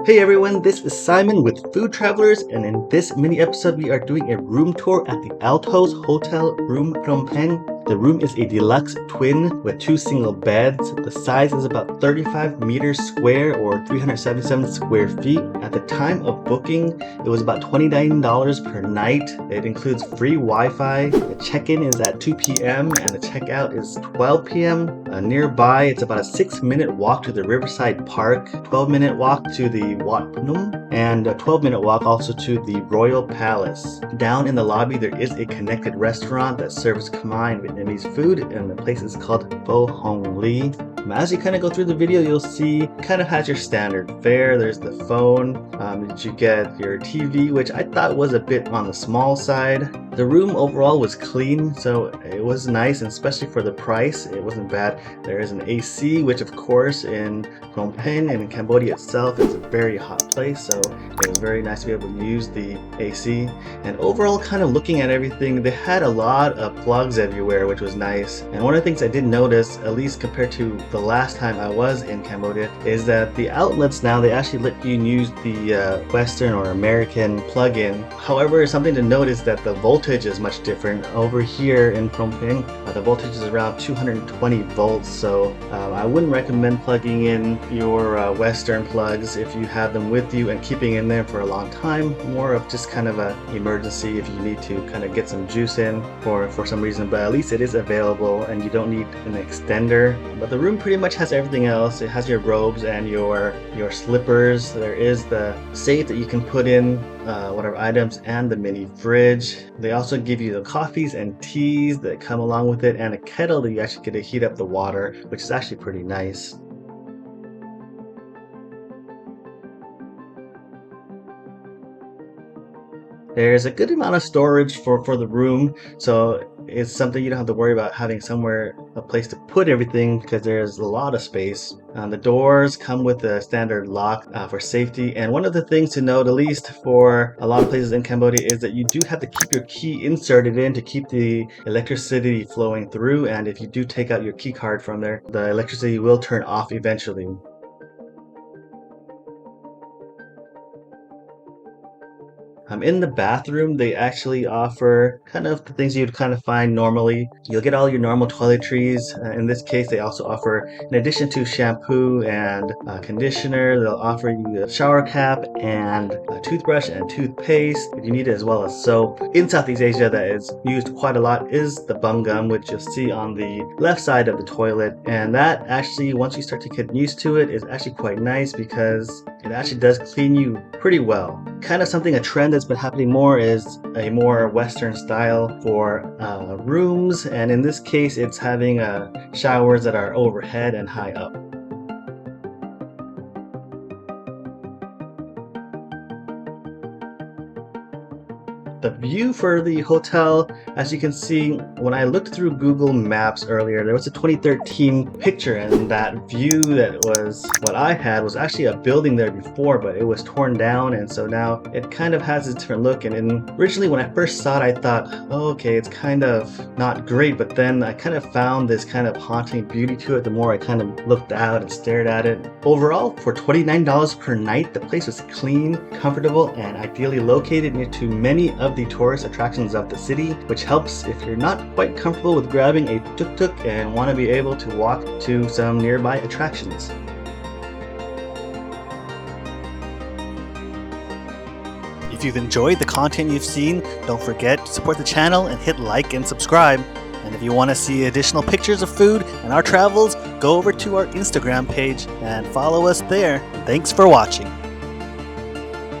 Hey everyone, this is Simon with Food Travelers, and in this mini episode we are doing a room tour at the Altos Hotel Phnom Penh. The room is a deluxe twin with 2 single beds. The size is about 35 meters square or 377 square feet. At the time of booking, it was about $29 per night. It includes free Wi-Fi. The check-in is at 2 p.m. and the checkout is 12 p.m. Nearby, it's about a 6-minute walk to the Riverside Park, 12-minute walk to the Wat Phnom, and a 12-minute walk also to the Royal Palace. Down in the lobby, there is a connected restaurant that serves Khmer and Vietnamese food, and the place is called Pho Hong Lee. As you kind of go through the video, you'll see kind of has your standard fare. There's the phone. You get your TV, which I thought was a bit on the small side. The room overall was clean, so it was nice, and especially for the price, it wasn't bad. There is an AC, which of course in Phnom Penh and in Cambodia itself is a very hot place, so it was very nice to be able to use the AC. And overall, kind of looking at everything, they had a lot of plugs everywhere, which was nice. And one of the things I did notice, at least compared to the last time I was in Cambodia, is that the outlets now, they actually let you use the Western or American plug-in. However, something to note is that the voltage is much different. Over here in Phnom Penh, the voltage is around 220 volts, so I wouldn't recommend plugging in your Western plugs if you have them with you and keeping in there for a long time. More of just kind of an emergency if you need to kind of get some juice in for some reason, but at least it is available and you don't need an extender. But the room pretty much has everything else. It has your robes and your slippers. There is the safe that you can put in whatever items and the mini fridge. They also give you the coffees and teas that come along with it, and a kettle that you actually get to heat up the water, which is actually pretty nice. There's a good amount of storage for the room, so it's something you don't have to worry about having a place to put everything, because there's a lot of space. The doors come with a standard lock for safety, and one of the things to note, at least for a lot of places in Cambodia, is that you do have to keep your key inserted in to keep the electricity flowing through, and if you do take out your key card from there, the electricity will turn off eventually. In the bathroom, they actually offer kind of the things you'd kind of find normally. You'll get all your normal toiletries. In this case, they also offer, in addition to shampoo and conditioner, they'll offer you a shower cap and a toothbrush and toothpaste if you need it, as well as soap. In Southeast Asia, that is used quite a lot is the bum gum, which you'll see on the left side of the toilet. And that actually, once you start to get used to it, is actually quite nice because it actually does clean you pretty well. Kind of something, a trend that's been happening more is a more Western style for rooms, and in this case it's having showers that are overhead and high up. The view for the hotel, as you can see, when I looked through Google Maps earlier, there was a 2013 picture, and that view that was what I had was actually a building there before, but it was torn down, and so now it kind of has a different look. And originally when I first saw it, I thought, oh, okay, it's kind of not great, but then I kind of found this kind of haunting beauty to it the more I kind of looked out and stared at it. Overall, for $29 per night, the place was clean, comfortable, and ideally located near to many of the tourist attractions of the city, which helps if you're not quite comfortable with grabbing a tuk-tuk and want to be able to walk to some nearby attractions. If you've enjoyed the content you've seen, don't forget to support the channel and hit like and subscribe. And if you want to see additional pictures of food and our travels, go over to our Instagram page and follow us there. Thanks for watching.